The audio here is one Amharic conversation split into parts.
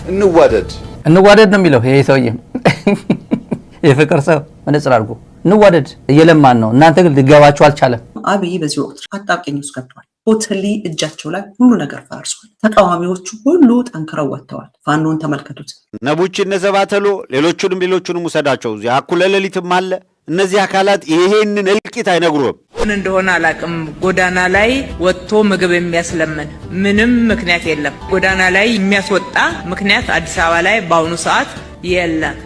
እንዋደድ ነው የሚለው ይሄ ሰውዬ የፍቅር ሰው መነጽር አድርጎ እንዋደድ እየለማን ነው። እናንተ ግን ሊገባችሁ አልቻለም። አብይ በዚህ ወቅት አጣብቂኝ ውስጥ ገብቷል። ሆቴሊ እጃቸው ላይ ሁሉ ነገር ፈርሷል። ተቃዋሚዎቹ ሁሉ ጠንክረው ወጥተዋል። ፋኖን ተመልከቱት። ነቡች ነዘባተሎ ሌሎቹንም ውሰዳቸው። አኩለ ሌሊትም አለ። እነዚህ አካላት ይሄንን እልቂት አይነግሩም። ምን እንደሆነ አላቅም። ጎዳና ላይ ወጥቶ ምግብ የሚያስለምን ምንም ምክንያት የለም። ጎዳና ላይ የሚያስወጣ ምክንያት አዲስ አበባ ላይ በአሁኑ ሰዓት የለም።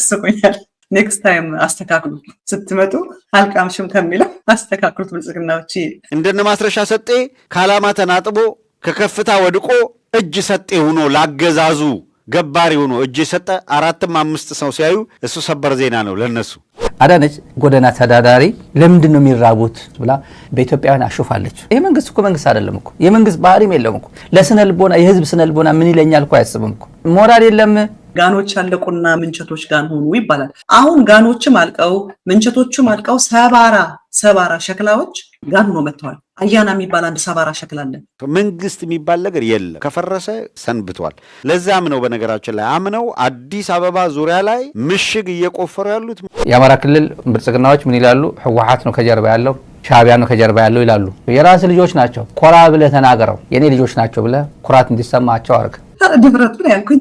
ስቆኛል። ኔክስት ታይም አስተካክሉ ስትመጡ አልቃምሽም ከሚለው አስተካክሉት። ብልጽግናዎች እንደነ ማስረሻ ሰጤ ከዓላማ ተናጥቦ ከከፍታ ወድቆ እጅ ሰጤ ሆኖ ላገዛዙ ገባሪ ሆኖ እጅ ሰጠ 4-5 ሰው ሲያዩ እሱ ሰበር ዜና ነው ለነሱ። አዳነች ጎዳና ተዳዳሪ ለምንድን ነው የሚራቡት ብላ በኢትዮጵያውያን አሹፋለች። ይሄ መንግስት እኮ መንግስት አይደለም እኮ የመንግስት ባህሪም የለም እኮ። ለስነ ልቦና የህዝብ ስነ ልቦና ምን ይለኛል እኮ አያስብም እኮ። ሞራል የለም። ጋኖች አለቁና ምንቸቶች ጋን ሆኑ ይባላል። አሁን ጋኖችም አልቀው ምንቸቶችም አልቀው ሰባራ ሸክላዎች ጋን ሆኖ መጥተዋል። አያና የሚባል አንድ ሰባራ ሸክላ አለ። መንግስት የሚባል ነገር የለም። ከፈረሰ ሰንብቷል። ለዛም ነው በነገራችን ላይ አምነው አዲስ አበባ ዙሪያ ላይ ምሽግ እየቆፈሩ ያሉት። የአማራ ክልል ብልጽግናዎች ምን ይላሉ? ህወሓት ነው ከጀርባ ያለው፣ ሻዕቢያ ነው ከጀርባ ያለው ይላሉ። የራስ ልጆች ናቸው። ኮራ ብለህ ተናገረው። የኔ ልጆች ናቸው ብለህ ኩራት እንዲሰማቸው አድርግ። ድፍረቱ ነው ያልኩኝ።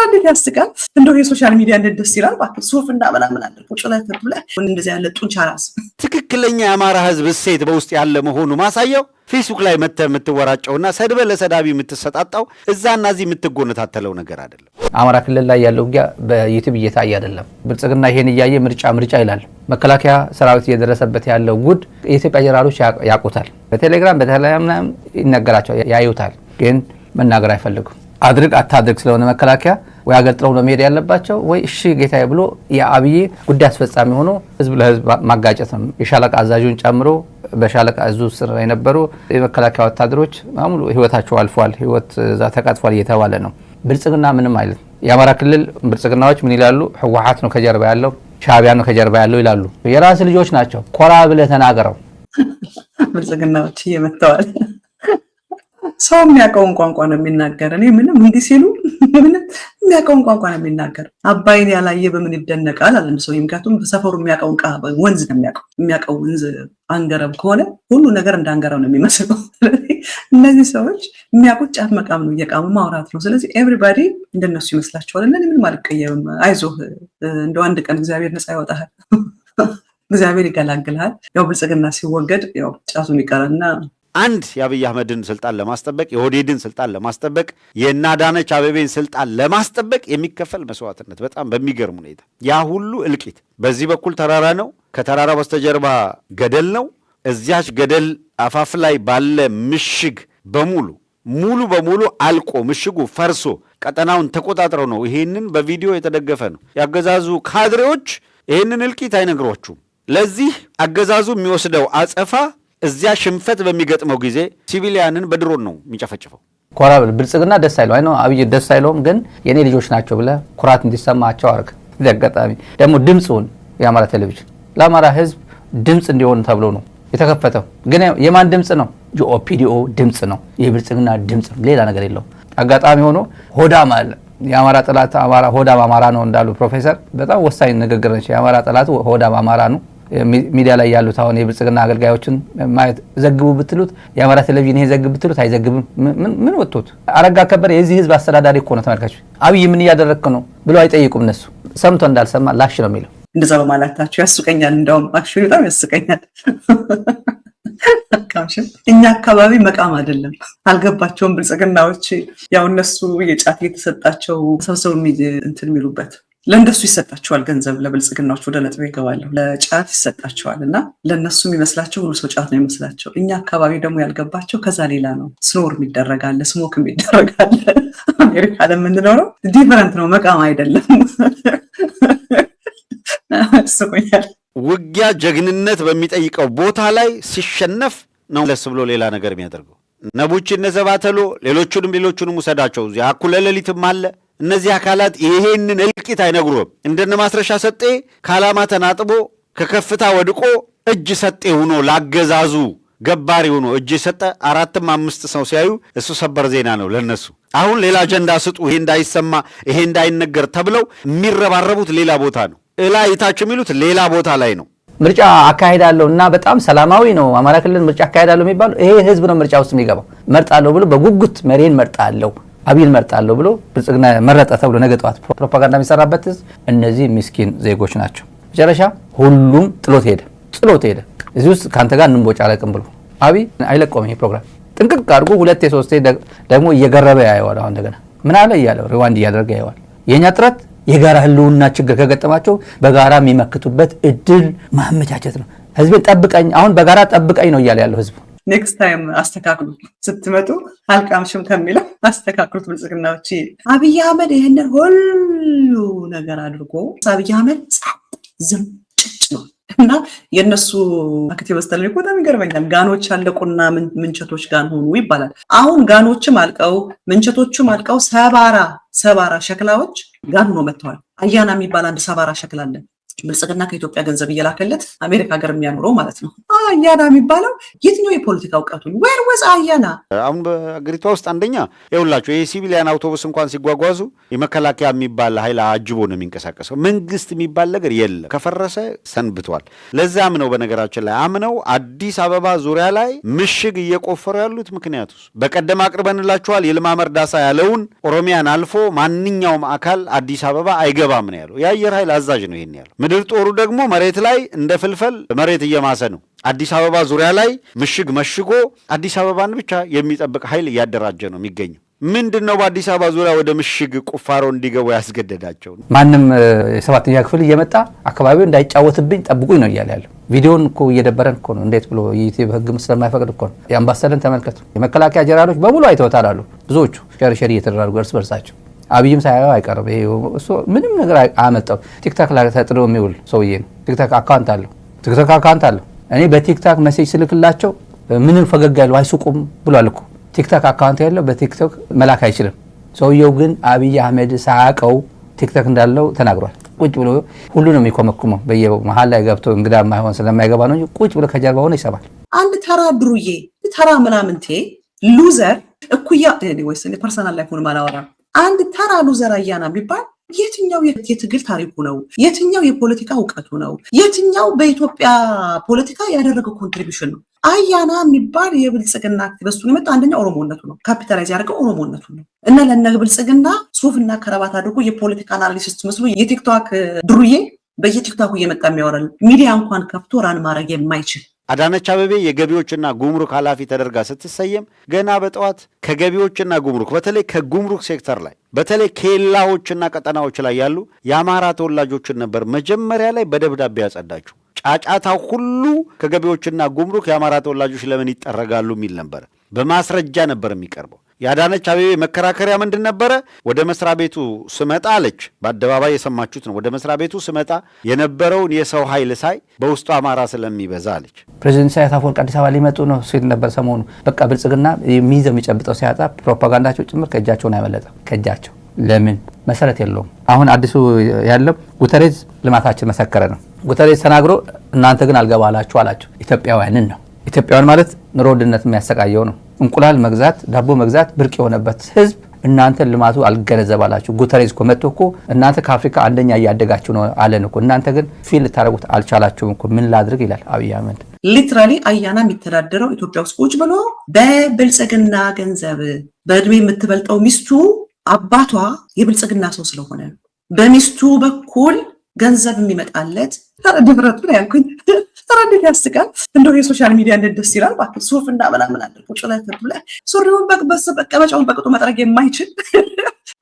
እንዴት ያስቃል! እንደው የሶሻል ሚዲያ እንዴት ደስ ይላል! ባክ ሱፍ እና ምናምን አድርጎ ጭለት ብለህ እንደዚህ ያለ ጡንቻ ራስ ትክክለኛ የአማራ ህዝብ እሴት በውስጥ ያለ መሆኑ ማሳየው ፌስቡክ ላይ የምትወራጨውና ሰድበ ለሰዳቢ የምትሰጣጣው እዛና እዚህ የምትጎነታተለው ነገር አይደለም። አማራ ክልል ላይ ያለው ውጊያ በዩቲዩብ እየታየ አይደለም። ብልጽግና ይሄን እያየ ምርጫ ይላል። መከላከያ ሰራዊት እየደረሰበት ያለው ጉድ የኢትዮጵያ ጀነራሎች ያውቁታል። በቴሌግራም በተለያም ይነገራቸው ያዩታል፣ ግን መናገር አይፈልጉም። አድርግ አታድርግ ስለሆነ መከላከያ ወይ አገልጥለው ነው መሄድ ያለባቸው ወይ እሺ ጌታዬ ብሎ የአብይ ጉዳይ አስፈጻሚ ሆኖ ህዝብ ለህዝብ ማጋጨት ነው። የሻለቃ አዛዡን ጨምሮ በሻለቃ አዙ ስር የነበሩ የመከላከያ ወታደሮች ማሙሉ ህይወታቸው አልፏል፣ ህይወት እዛ ተቃጥፏል እየተባለ ነው። ብልጽግና ምንም አይልም። የአማራ ክልል ብልጽግናዎች ምን ይላሉ? ህወሓት ነው ከጀርባ ያለው፣ ሻዕቢያ ነው ከጀርባ ያለው ይላሉ። የራስ ልጆች ናቸው። ኮራ ብለህ ተናገረው። ብልጽግናዎች እየመተዋል። ሰው የሚያውቀውን ቋንቋ ነው የሚናገር። እኔ ምንም እንዲህ ሲሉ ምንም የሚያውቀውን ቋንቋ ነው የሚናገር። አባይን ያላየ በምን ይደነቃል አለም ሰው። ምክንያቱም በሰፈሩ የሚያውቀውን ወንዝ ነው የሚያውቀው ወንዝ አንገረብ ከሆነ ሁሉ ነገር እንዳንገረብ ነው የሚመስለው። እነዚህ ሰዎች የሚያውቁት ጫት መቃም ነው፣ እየቃሙ ማውራት ነው። ስለዚህ ኤቭሪባዲ እንደነሱ ይመስላቸዋል። እና ምንም አልቀየምም። አይዞህ እንደው አንድ ቀን እግዚአብሔር ነፃ ያወጣሃል፣ እግዚአብሔር ይገላግልሃል። ያው ብልጽግና ሲወገድ ያው ጫቱን ይቀርና አንድ የአብይ አህመድን ስልጣን ለማስጠበቅ የኦህዴድን ስልጣን ለማስጠበቅ የአዳነች አቤቤን ስልጣን ለማስጠበቅ የሚከፈል መስዋዕትነት በጣም በሚገርም ሁኔታ ያ ሁሉ እልቂት። በዚህ በኩል ተራራ ነው፣ ከተራራ በስተጀርባ ገደል ነው። እዚያች ገደል አፋፍ ላይ ባለ ምሽግ ሙሉ በሙሉ አልቆ ምሽጉ ፈርሶ ቀጠናውን ተቆጣጥረው ነው። ይሄንን በቪዲዮ የተደገፈ ነው። ያገዛዙ ካድሬዎች ይሄንን እልቂት አይነግሯችሁም። ለዚህ አገዛዙ የሚወስደው አጸፋ እዚያ ሽንፈት በሚገጥመው ጊዜ ሲቪሊያንን በድሮን ነው የሚጨፈጭፈው። ኮራ ብልጽግና ደስ አይለው አይኖ አብይ ደስ አይለውም፣ ግን የኔ ልጆች ናቸው ብለህ ኩራት እንዲሰማቸው አድርግ። አጋጣሚ ደግሞ ድምፁን የአማራ ቴሌቪዥን ለአማራ ህዝብ ድምፅ እንዲሆን ተብሎ ነው የተከፈተው። ግን የማን ድምፅ ነው? የኦፒዲኦ ድምፅ ነው። የብልጽግና ድምፅ፣ ሌላ ነገር የለውም። አጋጣሚ ሆኖ ሆዳም አለ። የአማራ ጠላት አማራ ሆዳም አማራ ነው እንዳሉ ፕሮፌሰር በጣም ወሳኝ ንግግር ነች። የአማራ ጠላት ሆዳም አማራ ነው። ሚዲያ ላይ ያሉት አሁን የብልጽግና አገልጋዮችን ማየት ዘግቡ ብትሉት የአማራ ቴሌቪዥን ይሄ ዘግብ ብትሉት አይዘግብም። ምን ወጥቶት አረጋ ከበደ የዚህ ህዝብ አስተዳዳሪ እኮ ነው። ተመልካቾች አብይ ምን እያደረግክ ነው ብሎ አይጠይቁም። እነሱ ሰምቶ እንዳልሰማ ላሽ ነው የሚለው። እንደዛ በማለታቸው ያስቀኛል። እንደውም አክቹሊ በጣም ያስቀኛል። እኛ አካባቢ መቃም አይደለም አልገባቸውም። ብልጽግናዎች ያው እነሱ የጫት የተሰጣቸው ሰብሰብ እንትን የሚሉበት ለእንደሱ ይሰጣቸዋል ገንዘብ። ለብልጽግናዎች ወደ ነጥብ ይገባለሁ ለጫት ይሰጣቸዋል። እና ለእነሱ የሚመስላቸው ሁሉ ሰው ጫት ነው የሚመስላቸው። እኛ አካባቢ ደግሞ ያልገባቸው ከዛ ሌላ ነው። ስኖር የሚደረጋለ፣ ስሞክ የሚደረጋለ። አሜሪካ ለምንለው ነው ዲፈረንት ነው፣ መቃም አይደለም። ስቆኛል። ውጊያ ጀግንነት በሚጠይቀው ቦታ ላይ ሲሸነፍ ነው ለስ ብሎ ሌላ ነገር የሚያደርገው። ነቡች ነዘባተሎ ሌሎቹንም ውሰዳቸው። አኩለ ሌሊትም አለ። እነዚህ አካላት ይሄንን እልቂት አይነግሩም። እንደነ ማስረሻ ሰጤ ከዓላማ ተናጥቦ ከከፍታ ወድቆ እጅ ሰጤ ሆኖ ላገዛዙ ገባሪ ሆኖ እጅ የሰጠ 4-5 ሰው ሲያዩ እሱ ሰበር ዜና ነው ለነሱ። አሁን ሌላ አጀንዳ ስጡ፣ ይሄ እንዳይሰማ ይሄ እንዳይነገር ተብለው የሚረባረቡት ሌላ ቦታ ነው። እላይ ታች የሚሉት ሌላ ቦታ ላይ ነው። ምርጫ አካሄዳለሁ እና በጣም ሰላማዊ ነው አማራ ክልል ምርጫ አካሄዳለሁ የሚባለው ይሄ ህዝብ ነው ምርጫ ውስጥ የሚገባው። መርጣለሁ ብሎ በጉጉት መሪን መርጣለሁ አብይን መርጣለሁ ብሎ ብልጽግና መረጠ ተብሎ ነገ ጠዋት ፕሮፓጋንዳ የሚሰራበት ህዝብ እነዚህ ምስኪን ዜጎች ናቸው። መጨረሻ ሁሉም ጥሎት ሄደ። እዚህ ውስጥ ከአንተ ጋር እንቦጭ አለቅም ብሎ አብይ አይለቆም። ይሄ ፕሮግራም ጥንቅቅ አድርጎ 2-3 ደግሞ እየገረበ ያየዋል። አሁን እንደገና ምን አለ እያለው ሪዋንድ እያደረገ ያየዋል። የእኛ ጥረት የጋራ ህልውና ችግር ከገጠማቸው በጋራ የሚመክቱበት እድል ማመቻቸት ነው። ህዝብን ጠብቀኝ፣ አሁን በጋራ ጠብቀኝ ነው እያለ ያለው ህዝቡ። ኔክስት ታይም አስተካክሉ፣ ስትመጡ አልቃምሽም ከሚለው አስተካክሉት። ብልጽግናዎች አብይ አህመድ ይህንን ሁሉ ነገር አድርጎ አብይ አህመድ ዝም ጭጭ ነው እና የእነሱ አክቲ በስተላይ በጣም ይገርመኛል። ጋኖች አለቁና ምንቸቶች ጋን ሆኑ ይባላል። አሁን ጋኖችም አልቀው ምንቸቶችም አልቀው ሰባራ ሸክላዎች ጋን ሆኖ መጥተዋል። አያና የሚባል አንድ ሰባራ ሸክላ አለ። ብልጽግና ከኢትዮጵያ ገንዘብ እየላከለት አሜሪካ ሀገር የሚያኖረው ማለት ነው። አያና የሚባለው የትኛው የፖለቲካ እውቀቱ ወር ወዝ አያና አሁን በአገሪቷ ውስጥ አንደኛ ይኸውላችሁ የሲቪሊያን አውቶቡስ እንኳን ሲጓጓዙ የመከላከያ የሚባል ኃይል አጅቦ ነው የሚንቀሳቀሰው። መንግስት የሚባል ነገር የለም። ከፈረሰ ሰንብቷል። ለዛም ነው በነገራችን ላይ አምነው አዲስ አበባ ዙሪያ ላይ ምሽግ እየቆፈሩ ያሉት። ምክንያቱስ በቀደም አቅርበንላችኋል። ይልማ መርዳሳ ያለውን ኦሮሚያን አልፎ ማንኛውም አካል አዲስ አበባ አይገባም ነው ያለው። የአየር ኃይል አዛዥ ነው ይሄን ያለው። ምድር ጦሩ ደግሞ መሬት ላይ እንደ ፍልፈል መሬት እየማሰ ነው። አዲስ አበባ ዙሪያ ላይ ምሽግ መሽጎ አዲስ አበባን ብቻ የሚጠብቅ ኃይል እያደራጀ ነው የሚገኘው። ምንድን ነው በአዲስ አበባ ዙሪያ ወደ ምሽግ ቁፋሮ እንዲገቡ ያስገደዳቸው? ማንም የ7ኛ ክፍል እየመጣ አካባቢው እንዳይጫወትብኝ ጠብቁኝ ነው እያለ ያለው። ቪዲዮን እኮ እየደበረን እኮ ነው። እንዴት ብሎ የዩቲዩብ ህግም ስለማይፈቅድ እኮ ነው። የአምባሰልን ተመልከቱ። የመከላከያ ጀነራሎች በሙሉ አይተውታል አሉ። ብዙዎቹ ሸር እየተደራርጉ እርስ በርሳቸው አብይም ሳያየው አይቀርም። ይሄ እሱ ምንም ነገር አመጣው። ቲክታክ ላይ ተጥዶ የሚውል ሰውዬ ነው። ቲክታክ አካውንት አለው። እኔ በቲክታክ ሜሴጅ ስልክላቸው ምንም ፈገግ ያለው አይሱቁም ብሏል እኮ። ቲክታክ አካውንት ያለው በቲክቶክ መላክ አይችልም። ሰውየው ግን አብይ አህመድ ሳያውቀው ቲክታክ እንዳለው ተናግሯል። ቁጭ ብሎ ሁሉ ነው የሚኮመኩመው። በየመሀል ላይ ገብቶ እንግዳ ማይሆን ስለማይገባ ነው እንጂ ቁጭ ብሎ ከጀርባ ሆኖ ይሰማል። አንድ ተራ ድሩዬ ተራ ምናምንቴ ሉዘር እኩያ ወይስ ፐርሰናል ላይፍ ሆነ ማላወራ አንድ ተራ ሉዘር አያና ቢባል የትኛው የትግል ታሪኩ ነው? የትኛው የፖለቲካ እውቀቱ ነው? የትኛው በኢትዮጵያ ፖለቲካ ያደረገው ኮንትሪቢሽን ነው? አያና የሚባል የብልጽግና አክቲቪስቱ የመጣ አንደኛ ኦሮሞነቱ ነው። ካፒታላይዝ ያደርገው ኦሮሞነቱ ነው። እና ለነ ብልጽግና ሱፍና ከረባት አድርጎ የፖለቲካ አናሊሲስት መስሎ የቲክቶክ ድሩዬ በየቲክቶኩ እየመጣ የሚያወራል ሚዲያ እንኳን ከፍቶ ራን ማድረግ የማይችል አዳነች አቤቤ የገቢዎችና ጉምሩክ ኃላፊ ተደርጋ ስትሰየም ገና በጠዋት ከገቢዎችና ጉምሩክ በተለይ ከጉምሩክ ሴክተር ላይ በተለይ ኬላዎችና ቀጠናዎች ላይ ያሉ የአማራ ተወላጆችን ነበር መጀመሪያ ላይ በደብዳቤ ያጸዳችው። ጫጫታው ሁሉ ከገቢዎችና ጉምሩክ የአማራ ተወላጆች ለምን ይጠረጋሉ የሚል ነበር። በማስረጃ ነበር የሚቀርበው። የአዳነች አቤቤ መከራከሪያ ምንድን ነበረ? ወደ መስሪያ ቤቱ ስመጣ አለች፣ በአደባባይ የሰማችሁት ነው። ወደ መስሪያ ቤቱ ስመጣ የነበረውን የሰው ኃይል ሳይ በውስጡ አማራ ስለሚበዛ አለች። ፕሬዚደንት ኢሳያስ አፈወርቂ አዲስ አበባ ሊመጡ ነው ሲል ነበር ሰሞኑ። በቃ ብልጽግና የሚይዘው የሚጨብጠው ሲያጣ ፕሮፓጋንዳቸው ጭምር ከእጃቸውን አይመለጠም። ከእጃቸው ለምን መሰረት የለውም። አሁን አዲሱ ያለው ጉተሬዝ ልማታችን መሰከረ ነው። ጉተሬዝ ተናግሮ እናንተ ግን አልገባላችሁ አላቸው። ኢትዮጵያውያንን ነው። ኢትዮጵያውያን ማለት ኑሮ ውድነት የሚያሰቃየው ነው። እንቁላል መግዛት ዳቦ መግዛት ብርቅ የሆነበት ህዝብ እናንተ ልማቱ አልገነዘባላችሁ። ጉተሬዝ እኮ መጥቶ እኮ እናንተ ከአፍሪካ አንደኛ እያደጋችሁ ነው አለን እኮ እናንተ ግን ፊል ልታደርጉት አልቻላችሁም እኮ ምን ላድርግ ይላል አብይ አህመድ። ሊትራሊ አያና የሚተዳደረው ኢትዮጵያ ውስጥ ቁጭ ብሎ በብልጽግና ገንዘብ በእድሜ የምትበልጠው ሚስቱ አባቷ የብልጽግና ሰው ስለሆነ በሚስቱ በኩል ገንዘብ የሚመጣለት ድፍረቱ ነው ያልኩኝ። እንዴት ያስቃል! እንደው የሶሻል ሚዲያ እንዴት ደስ ይላል! እባክህ ሱፍ እና ምናምን አለ ቁጭ ብለህ ሱሪውን መቀመጫውን በቅጡ መጥረግ የማይችል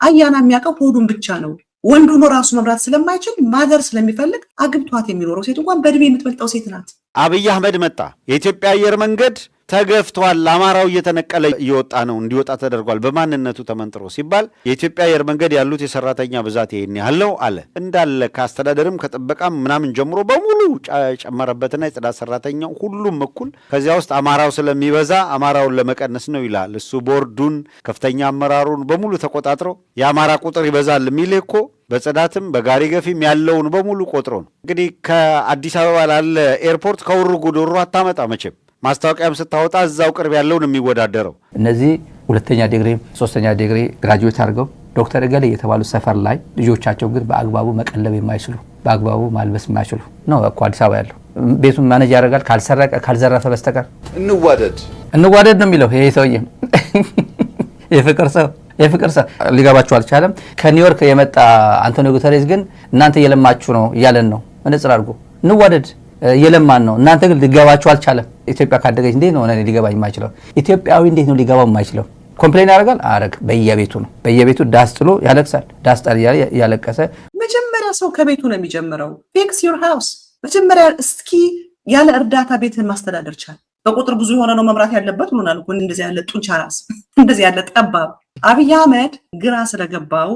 አያና የሚያውቀው ሆዱን ብቻ ነው። ወንዱ ነው ራሱ መምራት ስለማይችል ማደር ስለሚፈልግ አግብቷት የሚኖረው ሴት እንኳን በእድሜ የምትበልጠው ሴት ናት። አብይ አህመድ መጣ። የኢትዮጵያ አየር መንገድ ተገፍቷል፣ አማራው እየተነቀለ እየወጣ ነው፣ እንዲወጣ ተደርጓል በማንነቱ ተመንጥሮ ሲባል የኢትዮጵያ አየር መንገድ ያሉት የሰራተኛ ብዛት ይሄን ያህል ነው አለ። እንዳለ ከአስተዳደርም ከጥበቃም ምናምን ጀምሮ በሙሉ ጨመረበትና የጽዳት ሰራተኛው ሁሉም እኩል። ከዚያ ውስጥ አማራው ስለሚበዛ አማራውን ለመቀነስ ነው ይላል እሱ። ቦርዱን ከፍተኛ አመራሩን በሙሉ ተቆጣጥሮ የአማራ ቁጥር ይበዛል የሚል እኮ በጽዳትም በጋሪ ገፊም ያለውን በሙሉ ቆጥሮ ነው። እንግዲህ ከአዲስ አበባ ላለ ኤርፖርት ከውሩ ጉዶሮ አታመጣ መቼም ማስታወቂያም ስታወጣ እዛው ቅርብ ያለውን የሚወዳደረው። እነዚህ ሁለተኛ ዲግሪ 3ኛ ዲግሪ ግራጁዌት አድርገው ዶክተር እገሌ የተባሉ ሰፈር ላይ ልጆቻቸው ግን በአግባቡ መቀለብ የማይችሉ በአግባቡ ማልበስ የማይችሉ ነው እኮ አዲስ አበባ ያለው። ቤቱን ማኔጅ ያደርጋል ካልሰረቀ ካልዘረፈ በስተቀር። እንዋደድ ነው የሚለው ይሄ ሰውዬ። የፍቅር ሰው ሊገባችሁ አልቻለም። ከኒውዮርክ የመጣ አንቶኒዮ ጉተሬስ ግን እናንተ እየለማችሁ ነው እያለን ነው። መነጽር አድርጎ እንዋደድ እየለማን ነው፣ እናንተ ግን ሊገባችሁ አልቻለም። ኢትዮጵያ ካደገች እንዴት ነው ሊገባኝ የማይችለው? ኢትዮጵያዊ እንዴት ነው ሊገባው የማይችለው? ኮምፕሌን ያደርጋል አረግ በየቤቱ ነው። በየቤቱ ዳስ ጥሎ ያለቅሳል። ዳስ ጣል ያለቀሰ መጀመሪያ ሰው ከቤቱ ነው የሚጀምረው። ፊክስ ዩር ሃውስ። መጀመሪያ እስኪ ያለ እርዳታ ቤትህን ማስተዳደር ቻል። በቁጥር ብዙ የሆነ ነው መምራት ያለበት ብሎናል እኮ። እንደዚህ ያለ ጡንቻ ራስ፣ እንደዚህ ያለ ጠባብ አብይ አህመድ ግራ ስለገባው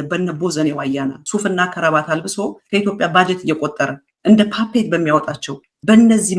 በነ ቦዘኔ ዋያና ሱፍና ከረባት አልብሶ ከኢትዮጵያ ባጀት እየቆጠረ እንደ ፓፔት በሚያወጣቸው በእነዚህ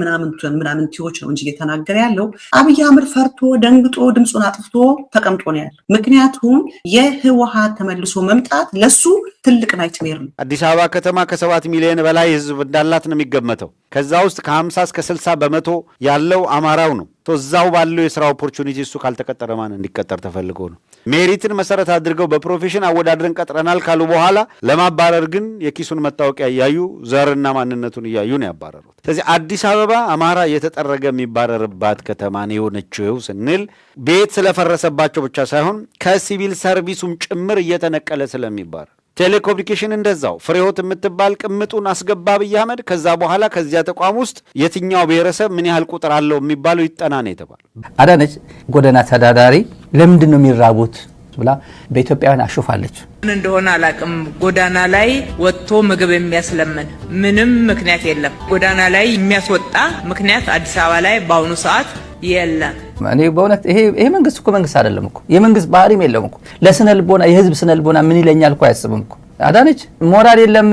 ምናምንቲዎች ነው እንጂ እየተናገረ ያለው። አብይ አህመድ ፈርቶ ደንግጦ ድምፁን አጥፍቶ ተቀምጦ ነው ያለው። ምክንያቱም የህወሓት ተመልሶ መምጣት ለሱ ትልቅ ናይትሜር ነው። አዲስ አበባ ከተማ ከ7 ሚሊዮን በላይ ህዝብ እንዳላት ነው የሚገመተው። ከዛ ውስጥ ከ50 እስከ 60 በመቶ ያለው አማራው ነው። እዛው ባለው የስራ ኦፖርቹኒቲ እሱ ካልተቀጠረ ማን እንዲቀጠር ተፈልጎ ነው? ሜሪትን መሰረት አድርገው በፕሮፌሽን አወዳድረን ቀጥረናል ካሉ በኋላ ለማባረር ግን የኪሱን መታወቂያ እያዩ ዘርና ማንነቱን እያዩ ነው ያባረሩት። ስለዚህ አዲስ አበባ አማራ እየተጠረገ የሚባረርባት ከተማ ነው የሆነችው ስንል ቤት ስለፈረሰባቸው ብቻ ሳይሆን ከሲቪል ሰርቪሱም ጭምር እየተነቀለ ስለሚባረር፣ ቴሌኮሙኒኬሽን እንደዛው ፍሬህይወት የምትባል ቅምጡን አስገባ አብይ አህመድ። ከዛ በኋላ ከዚያ ተቋም ውስጥ የትኛው ብሔረሰብ ምን ያህል ቁጥር አለው የሚባለው ይጠና ነው የተባለው። አዳነች ጎዳና ተዳዳሪ ለምንድን ነው የሚራቡት ብላ በኢትዮጵያውያን አሹፋለች። ምን እንደሆነ አላቅም። ጎዳና ላይ ወጥቶ ምግብ የሚያስለምን ምንም ምክንያት የለም። ጎዳና ላይ የሚያስወጣ ምክንያት አዲስ አበባ ላይ በአሁኑ ሰዓት የለም። እኔ በእውነት ይሄ መንግስት እኮ መንግስት አይደለም እኮ፣ የመንግስት ባህሪም የለም እኮ። ለስነ ልቦና የህዝብ ስነ ልቦና ምን ይለኛል እኮ አያስብም እኮ። አዳነች ሞራል የለም።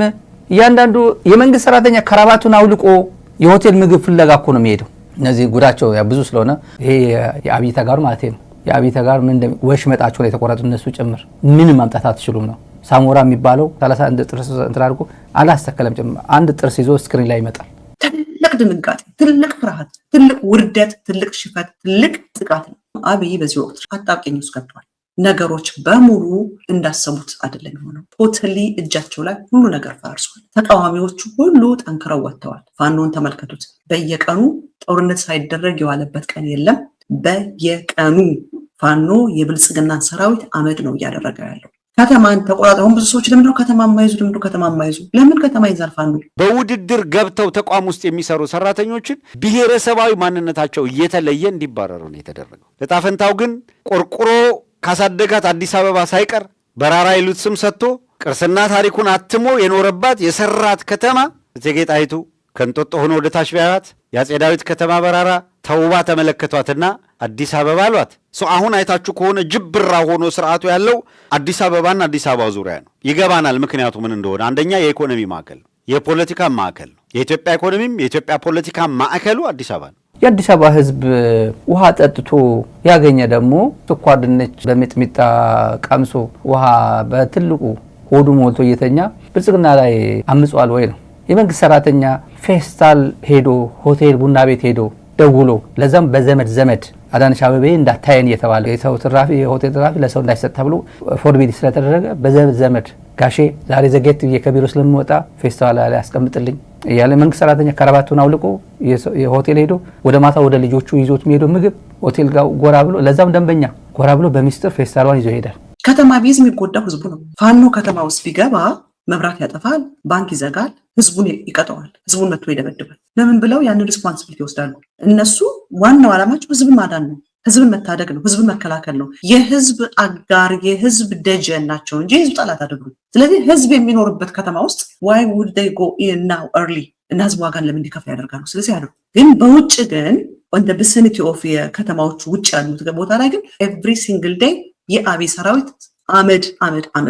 እያንዳንዱ የመንግስት ሰራተኛ ከራባቱን አውልቆ የሆቴል ምግብ ፍለጋ እኮ ነው የሚሄደው። እነዚህ ጉዳቸው ብዙ ስለሆነ ይሄ የአብይ ተጋሩ ማለት ነው። የአብይ ተጋሩ ምን ወሽመጣቸው ላይ የተቆረጡ እነሱ ጭምር ምንም ማምጣት አትችሉም ነው። ሳሞራ የሚባለው 31 ጥርስ እንትን አድርጎ አላስተከለም ጭምር አንድ ጥርስ ይዞ ስክሪን ላይ ይመጣል። ትልቅ ድንጋጤ፣ ትልቅ ፍርሃት፣ ትልቅ ውርደት፣ ትልቅ ሽፈት፣ ትልቅ ጥቃት ነው። አብይ በዚህ ወቅት አጣብቂኝ ውስጥ ገብቷል። ነገሮች በሙሉ እንዳሰቡት አይደለም የሆነው። ቶታሊ እጃቸው ላይ ሁሉ ነገር ፈርሷል። ተቃዋሚዎቹ ሁሉ ጠንክረው ወጥተዋል። ፋኖን ተመልከቱት። በየቀኑ ጦርነት ሳይደረግ የዋለበት ቀን የለም። በየቀኑ ፋኖ የብልጽግናን ሰራዊት አመድ ነው እያደረገ ያለው። ከተማን ተቆጣጣሪውን ብዙ ሰዎች ለምንድነው ከተማ የማይዙ? ለምን ከተማ ይዛል ፋኖ? በውድድር ገብተው ተቋም ውስጥ የሚሰሩ ሰራተኞችን ብሔረሰባዊ ማንነታቸው እየተለየ እንዲባረሩ ነው የተደረገው። ዕጣ ፈንታው ግን ቆርቁሮ ካሳደጋት አዲስ አበባ ሳይቀር በራራ ይሉት ስም ሰጥቶ ቅርስና ታሪኩን አትሞ የኖረባት የሰራት ከተማ እቴጌ ጣይቱ ከንጦጦ ሆኖ ወደ ታች ቢያዩት የአፄ ዳዊት ከተማ በራራ ተውባ ተመለከቷትና አዲስ አበባ አሏት። አሁን አይታችሁ ከሆነ ጅብራ ሆኖ ስርዓቱ ያለው አዲስ አበባና አዲስ አበባ ዙሪያ ነው። ይገባናል ምክንያቱ ምን እንደሆነ። አንደኛ የኢኮኖሚ ማዕከል ነው፣ የፖለቲካ ማዕከል ነው። የኢትዮጵያ ኢኮኖሚም የኢትዮጵያ ፖለቲካ ማዕከሉ አዲስ አበባ ነው። የአዲስ አበባ ህዝብ ውሃ ጠጥቶ ያገኘ ደግሞ ስኳር ድንች በሚጥሚጣ ቀምሶ ውሃ በትልቁ ሆዱ ሞልቶ እየተኛ ብልጽግና ላይ አምጿል ወይ ነው። የመንግስት ሰራተኛ ፌስታል ሄዶ ሆቴል ቡና ቤት ሄዶ ደውሎ ለዛም በዘመድ አዳነች አቤቤ እንዳታየን እየተባለ የሰው ትራፊ የሆቴል ትራፊ ለሰው እንዳይሰጥ ተብሎ ፎርቢድ ስለተደረገ በዘመድ ጋሼ ዛሬ ዘጌት ከቢሮ ስለምወጣ ፌስታል ላይ አስቀምጥልኝ እያለ መንግስት ሰራተኛ ከረባቱን አውልቆ የሆቴል ሄዶ ወደ ማታ ወደ ልጆቹ ይዞት የሚሄዱ ምግብ ሆቴል ጋር ጎራ ብሎ ለዛም ደንበኛ ጎራ ብሎ በሚስጥር ፌስታሏን ይዞ ይሄዳል። ከተማ ቢዝ የሚጎዳው ህዝቡ ነው። ፋኖ ከተማ ውስጥ ቢገባ መብራት ያጠፋል፣ ባንክ ይዘጋል፣ ህዝቡን ይቀጠዋል፣ ህዝቡን መጥቶ ይደበድባል። ለምን ብለው ያንን ሪስፖንሲቢሊቲ ይወስዳሉ። እነሱ ዋናው ዓላማቸው ህዝብን ማዳን ነው፣ ህዝብን መታደግ ነው፣ ህዝብን መከላከል ነው። የህዝብ አጋር የህዝብ ደጀን ናቸው እንጂ የህዝብ ጠላት አይደሉም። ስለዚህ ህዝብ የሚኖርበት ከተማ ውስጥ why would they go in now early እና ህዝብ ዋጋን ለምን እንዲከፍል ያደርጋሉ? ስለዚህ ያለው ግን በውጭ ግን እንደ vicinity of የከተማዎቹ ውጭ ያሉት ቦታ ላይ ግን every single day የአብይ ሰራዊት አመድ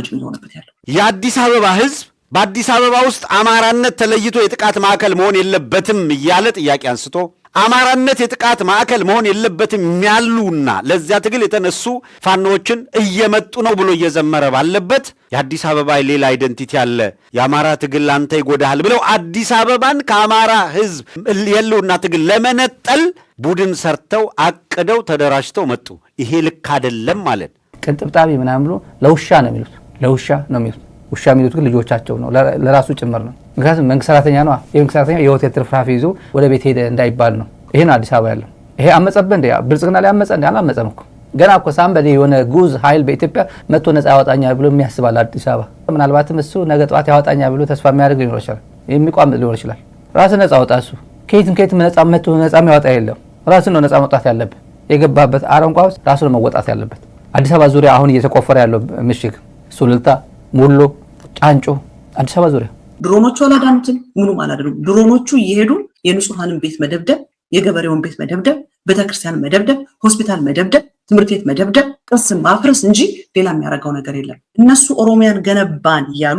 የሚሆንበት ያለው የአዲስ አበባ ህዝብ በአዲስ አበባ ውስጥ አማራነት ተለይቶ የጥቃት ማዕከል መሆን የለበትም እያለ ጥያቄ አንስቶ አማራነት የጥቃት ማዕከል መሆን የለበትም ያሉና ለዚያ ትግል የተነሱ ፋኖዎችን እየመጡ ነው ብሎ እየዘመረ ባለበት የአዲስ አበባ ሌላ አይደንቲቲ አለ፣ የአማራ ትግል አንተ ይጎዳሃል ብለው አዲስ አበባን ከአማራ ህዝብ የለውና ትግል ለመነጠል ቡድን ሰርተው አቅደው ተደራጅተው መጡ። ይሄ ልክ አይደለም ማለት ቅንጥብጣቢ ምናምን ብሎ ለውሻ ነው የሚሉት፣ ለውሻ ነው የሚሉት። ውሻ የሚሉት ግን ልጆቻቸው ነው፣ ለራሱ ጭምር ነው። ምክንያቱም መንግስት ሰራተኛ ነው። የመንግስት ሰራተኛ የሆቴል ትርፍራፊ ይዞ ወደ ቤት ሄደ እንዳይባል ነው። ይሄ ነው አዲስ አበባ ያለው። ይሄ አመፀብህ እንደ ብልጽግና ላይ አመፀ እንደ አላመፀም እኮ ገና እኮ ሳምበዴ የሆነ ጉዝ ኃይል በኢትዮጵያ መጥቶ ነፃ ያወጣኛል ብሎ የሚያስባል አዲስ አበባ። ምናልባትም እሱ ነገ ጠዋት ያወጣኛል ብሎ ተስፋ የሚያደርግ ሊኖር ይችላል፣ የሚቋም ሊኖር ይችላል። ራስህ ነፃ ወጣ። እሱ ከየትም ነፃ መጥቶ ነፃ የሚያወጣ የለም። ራስህ ነው ነፃ መውጣት ያለብህ። የገባበት አረንቋ ውስጥ ራሱ ነው መወጣት ያለበት። አዲስ አበባ ዙሪያ አሁን እየተቆፈረ ያለው ምሽግ ሱሉልታ፣ ሙሎ፣ ጫንጮ፣ አዲስ አበባ ዙሪያ ድሮኖቹ አላዳኑትም፣ ምኑም አላዳኑም። ድሮኖቹ እየሄዱ የንጹሐንን ቤት መደብደብ፣ የገበሬውን ቤት መደብደብ፣ ቤተክርስቲያን መደብደብ፣ ሆስፒታል መደብደብ፣ ትምህርት ቤት መደብደብ፣ ቅርስን ማፍረስ እንጂ ሌላ የሚያደርገው ነገር የለም። እነሱ ኦሮሚያን ገነባን እያሉ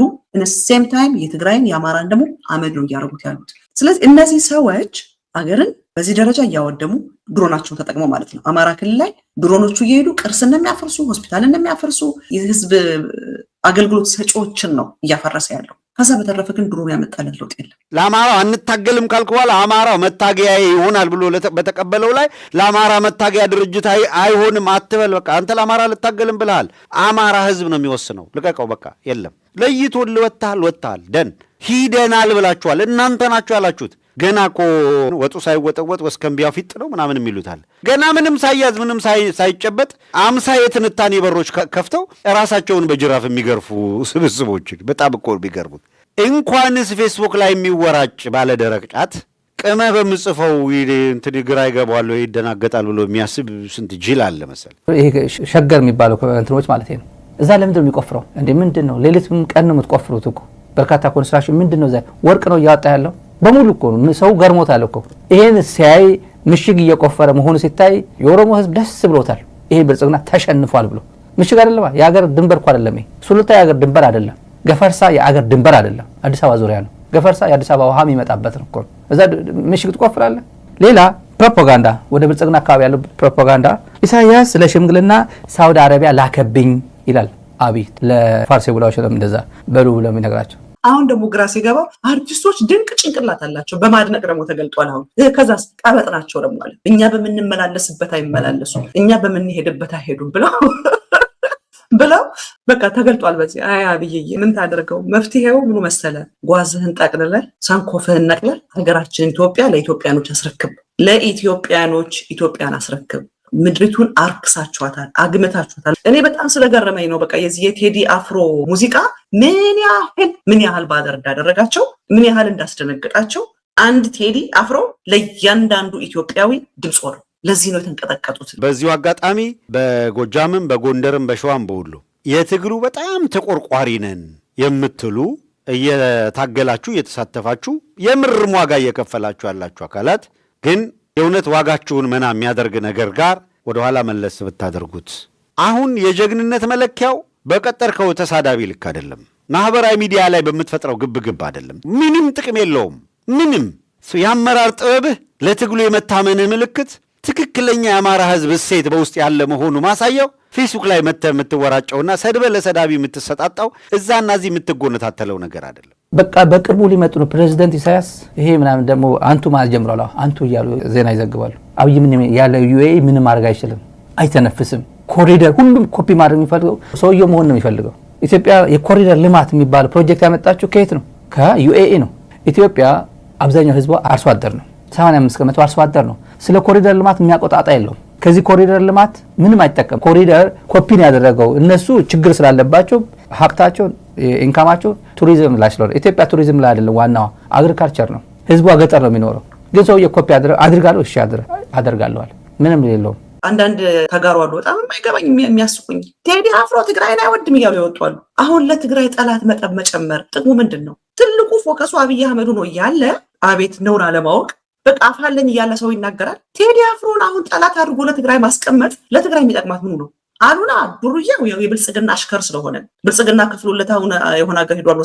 ሴም ታይም የትግራይን የአማራን ደግሞ አመድ ነው እያደረጉት ያሉት። ስለዚህ እነዚህ ሰዎች አገርን በዚህ ደረጃ እያወደሙ ድሮናቸውን ተጠቅመው ማለት ነው። አማራ ክልል ላይ ድሮኖቹ እየሄዱ ቅርስን እንደሚያፈርሱ፣ ሆስፒታልን እንደሚያፈርሱ፣ የህዝብ አገልግሎት ሰጪዎችን ነው እያፈረሰ ያለው። ከዛ በተረፈ ግን ድሮን ያመጣለት ለውጥ የለም። ለአማራው አንታገልም ካልክ በኋላ አማራው መታገያ ይሆናል ብሎ በተቀበለው ላይ ለአማራ መታገያ ድርጅት አይሆንም አትበል። በቃ አንተ ለአማራ ልታገልም ብለሃል። አማራ ህዝብ ነው የሚወስነው። ልቀቀው በቃ። የለም ለይቶን ወጥተሃል ደን ሂደናል ብላችኋል። እናንተ ናችሁ ያላችሁት። ገና እኮ ወጡ ሳይወጠወጥ ወስከምቢያው ፊት ነው ምናምን የሚሉታል። ገና ምንም ሳይያዝ ምንም ሳይጨበጥ 50 የትንታኔ በሮች ከፍተው ራሳቸውን በጅራፍ የሚገርፉ ስብስቦችን በጣም እኮ ቢገርሙት። እንኳንስ ፌስቡክ ላይ የሚወራጭ ባለደረቅ ጫት ቅመህ በምጽፈው እንትን ግራ ይገባዋል ወይ ይደናገጣል ብሎ የሚያስብ ስንት ጅል አለ መሰል። ይሄ ሸገር የሚባለው እንትኖች ማለት ነው። እዛ ለምንድን ነው የሚቆፍረው እንዴ? ምንድን ነው ሌሊትም ቀን ነው የምትቆፍሩት እኮ። በርካታ ኮንስትራክሽን ምንድን ነው እዛ ወርቅ ነው እያወጣ ያለው በሙሉ እኮ ነው። ሰው ገርሞታል እኮ ይሄን ሲያይ ምሽግ እየቆፈረ መሆኑ ሲታይ የኦሮሞ ህዝብ ደስ ብሎታል። ይሄ ብልጽግና ተሸንፏል ብሎ ምሽግ አይደለም የአገር ድንበር እኮ አይደለም። ይሄ ሱሉልታ የአገር ድንበር አይደለም። ገፈርሳ የአገር ድንበር አይደለም። አዲስ አበባ ዙሪያ ነው። ገፈርሳ የአዲስ አበባ ውሃ የሚመጣበት ነው እኮ። እዛ ምሽግ ትቆፍራለህ። ሌላ ፕሮፓጋንዳ፣ ወደ ብልጽግና አካባቢ ያለው ፕሮፓጋንዳ ኢሳያስ ለሽምግልና ሳውዲ አረቢያ ላከብኝ ይላል አብይ። ለፋርሴ ብላዎች እንደዛ በሉ ብለው የሚነግራቸው አሁን ደግሞ ግራ ሲገባው አርቲስቶች ድንቅ ጭንቅላት አላቸው በማድነቅ ደግሞ ተገልጧል። አሁን ከዛስ ቀበጥ ናቸው ደግሞ አለ። እኛ በምንመላለስበት አይመላለሱ፣ እኛ በምንሄድበት አይሄዱም ብለው በቃ ተገልጧል። በዚህ አይ አብይዬ ምን ታደርገው? መፍትሄው ምኑ መሰለ? ጓዝህን ጠቅልለህ ሳንኮፍህን ነቅለህ ሀገራችን ኢትዮጵያ ለኢትዮጵያኖች አስረክብ፣ ለኢትዮጵያኖች ኢትዮጵያን አስረክብ። ምድሪቱን አርክሳችኋታል፣ አግመታችኋታል። እኔ በጣም ስለገረመኝ ነው በቃ የዚህ የቴዲ አፍሮ ሙዚቃ ምን ያህል ባደር እንዳደረጋቸው፣ ምን ያህል እንዳስደነገጣቸው። አንድ ቴዲ አፍሮ ለእያንዳንዱ ኢትዮጵያዊ ድምፅ ሆነው ለዚህ ነው የተንቀጠቀጡት። በዚሁ አጋጣሚ በጎጃምም በጎንደርም በሸዋም በሁሉ የትግሉ በጣም ተቆርቋሪ ነን የምትሉ እየታገላችሁ እየተሳተፋችሁ የምርም ዋጋ እየከፈላችሁ ያላችሁ አካላት ግን የእውነት ዋጋችሁን መና የሚያደርግ ነገር ጋር ወደኋላ መለስ ብታደርጉት። አሁን የጀግንነት መለኪያው በቀጠርከው ተሳዳቢ ልክ አይደለም። ማህበራዊ ሚዲያ ላይ በምትፈጥረው ግብግብ አይደለም። ምንም ጥቅም የለውም። ምንም የአመራር ጥበብህ ለትግሉ የመታመንህ ምልክት ትክክለኛ የአማራ ህዝብ እሴት በውስጥ ያለ መሆኑ ማሳያው ፌስቡክ ላይ መተህ የምትወራጨውና ሰድበ ለሰዳቢ የምትሰጣጣው እዛና እዚህ የምትጎነታተለው ነገር አይደለም። በቃ በቅርቡ ሊመጡ ነው ፕሬዚደንት ኢሳያስ። ይሄ ምናምን ደግሞ አንቱ ማለት ጀምሯል። አንቱ እያሉ ዜና ይዘግባሉ። አብይ ምን ያለ ዩኤኢ ምንም ማድረግ አይችልም፣ አይተነፍስም። ኮሪደር ሁሉም ኮፒ ማድረግ የሚፈልገው ሰውየው መሆን ነው የሚፈልገው። ኢትዮጵያ የኮሪደር ልማት የሚባለው ፕሮጀክት ያመጣችው ከየት ነው? ከዩኤኢ ነው። ኢትዮጵያ አብዛኛው ህዝቧ አርሶ አደር ነው። 85% አርሶ አደር ነው። ስለ ኮሪደር ልማት የሚያውቀው ጣጣ የለውም። ከዚህ ኮሪደር ልማት ምንም አይጠቀም። ኮሪደር ኮፒን ያደረገው እነሱ ችግር ስላለባቸው ሀብታቸው ኢንካማቸው ቱሪዝም ላይ ስለሆነ፣ ኢትዮጵያ ቱሪዝም ላይ አይደለም፣ ዋናው አግሪካልቸር ነው። ህዝቡ ገጠር ነው የሚኖረው። ግን ሰውዬ ኮፒ አድርጋለሁ፣ እሺ አደርጋለሁ፣ ምንም የለውም። አንዳንድ ተጋሩ አሉ በጣም የማይገባኝ የሚያስቁኝ። ቴዲ አፍሮ ትግራይን አይወድም እያሉ ይወጧሉ። አሁን ለትግራይ ጠላት መጠብ መጨመር ጥቅሙ ምንድን ነው? ትልቁ ፎከሱ አብይ አህመዱ ነው እያለ አቤት ነውን አለማወቅ። በቃ አፋለኝ እያለ ሰው ይናገራል። ቴዲ አፍሮን አሁን ጠላት አድርጎ ለትግራይ ማስቀመጥ ለትግራይ የሚጠቅማት ምኑ ነው? አሉላ ዱርዬው የብልጽግና አሽከር ስለሆነ ብልጽግና ክፍሉለት የሆነ ሀገር ሄዷል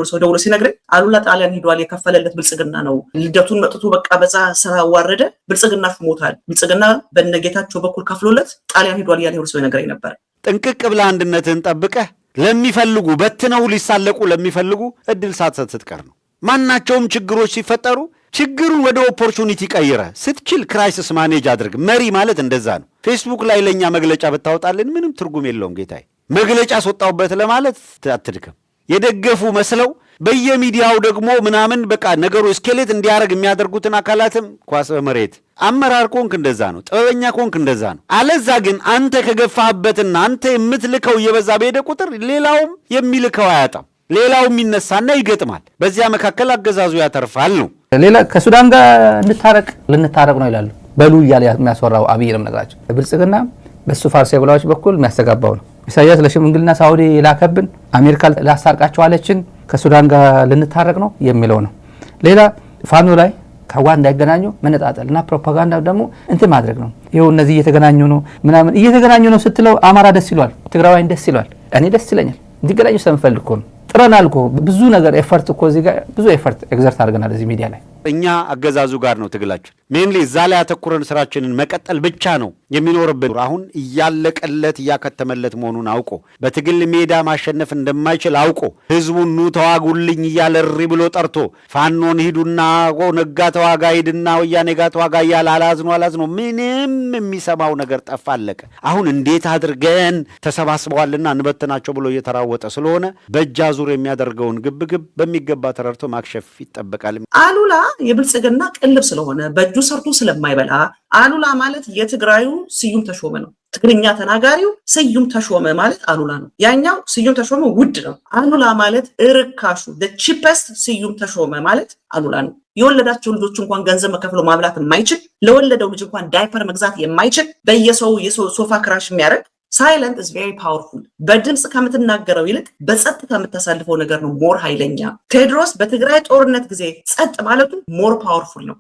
ሰው ደውሎ ሲነግረኝ አሉላ ጣሊያን ሄዷል የከፈለለት ብልጽግና ነው። ልደቱን መጥቶ በቃ በዛ ስራ ዋረደ ብልጽግና ሹሞታል። ብልጽግና በነጌታቸው በኩል ከፍሎለት ጣሊያን ሄዷል ያለ ሰው ይነግረኝ ነበር። ጥንቅቅ ብላ አንድነትን ጠብቀህ ለሚፈልጉ በትነው ሊሳለቁ ለሚፈልጉ እድል ሳትሰጥ ስትቀር ነው። ማናቸውም ችግሮች ሲፈጠሩ ችግሩን ወደ ኦፖርቹኒቲ ቀይረ ስትችል ክራይሲስ ማኔጅ አድርግ። መሪ ማለት እንደዛ ነው። ፌስቡክ ላይ ለኛ መግለጫ ብታወጣልን ምንም ትርጉም የለውም ጌታዬ። መግለጫ አስወጣውበት ለማለት አትድከም። የደገፉ መስለው በየሚዲያው ደግሞ ምናምን በቃ ነገሩ ስኬሌት እንዲያደርግ የሚያደርጉትን አካላትም ኳስ በመሬት አመራር ኮንክ እንደዛ ነው። ጥበበኛ ኮንክ እንደዛ ነው። አለዛ ግን አንተ ከገፋህበትና አንተ የምትልከው እየበዛ በሄደ ቁጥር ሌላውም የሚልከው አያጣም። ሌላውም ይነሳና ይገጥማል። በዚያ መካከል አገዛዙ ያተርፋል ነው። ሌላ ከሱዳን ጋር ልንታረቅ ነው ይላሉ። በሉ እያለ የሚያስወራው አብይ ነው ነገራቸው። ብልጽግና በሱ ፋርሴ ብላዎች በኩል የሚያስተጋባው ነው። ኢሳያስ ለሽምግልና ሳውዲ ላከብን፣ አሜሪካ ላሳርቃቸው አለችን፣ ከሱዳን ጋር ልንታረቅ ነው የሚለው ነው። ሌላ ፋኖ ላይ ከዋን እንዳይገናኙ መነጣጠልና ፕሮፓጋንዳ ደግሞ እንትን ማድረግ ነው። ይኸው እነዚህ እየተገናኙ ነው ምናምን እየተገናኙ ነው ስትለው አማራ ደስ ይሏል፣ ትግራዋይን ደስ ይሏል። እኔ ደስ ይለኛል እንዲገናኙ ስለምፈልግ እኮ ነው። ጥረናል እኮ ብዙ ነገር ኤፈርት እኮ እዚህ ጋር ብዙ ኤፈርት ኤግዘርት አድርገናል እዚህ ሚዲያ ላይ። እኛ አገዛዙ ጋር ነው ትግላችን። ሜንሊ እዛ ላይ አተኩረን ስራችንን መቀጠል ብቻ ነው የሚኖርብን። አሁን እያለቀለት እያከተመለት መሆኑን አውቆ በትግል ሜዳ ማሸነፍ እንደማይችል አውቆ ህዝቡን ኑ ተዋጉልኝ እያለ እሪ ብሎ ጠርቶ ፋኖን ሂዱና ነጋ ተዋጋ ሂድና ወያኔ ጋ ተዋጋ እያለ አላዝኖ ምንም የሚሰማው ነገር ጠፋ፣ አለቀ። አሁን እንዴት አድርገን ተሰባስበዋልና እንበትናቸው ብሎ እየተራወጠ ስለሆነ በእጅ አዙር የሚያደርገውን ግብግብ በሚገባ ተረድቶ ማክሸፍ ይጠበቃል። አሉላ የብልጽግና ቅልብ ስለሆነ በእጁ ሰርቶ ስለማይበላ አሉላ ማለት የትግራዩ ስዩም ተሾመ ነው። ትግርኛ ተናጋሪው ስዩም ተሾመ ማለት አሉላ ነው። ያኛው ስዩም ተሾመ ውድ ነው። አሉላ ማለት እርካሹ ቺፐስት ስዩም ተሾመ ማለት አሉላ ነው። የወለዳቸው ልጆች እንኳን ገንዘብ መከፍሎ ማብላት የማይችል ለወለደው ልጅ እንኳን ዳይፐር መግዛት የማይችል በየሰው ሶፋ ክራሽ የሚያደርግ ሳይለንት ኢዝ ቬሪ ፓወርፉል። በድምፅ ከምትናገረው ይልቅ በጸጥ ከምታሳልፈው ነገር ነው ሞር ኃይለኛ። ቴዎድሮስ በትግራይ ጦርነት ጊዜ ጸጥ ማለቱ ሞር ፓወርፉል ነው።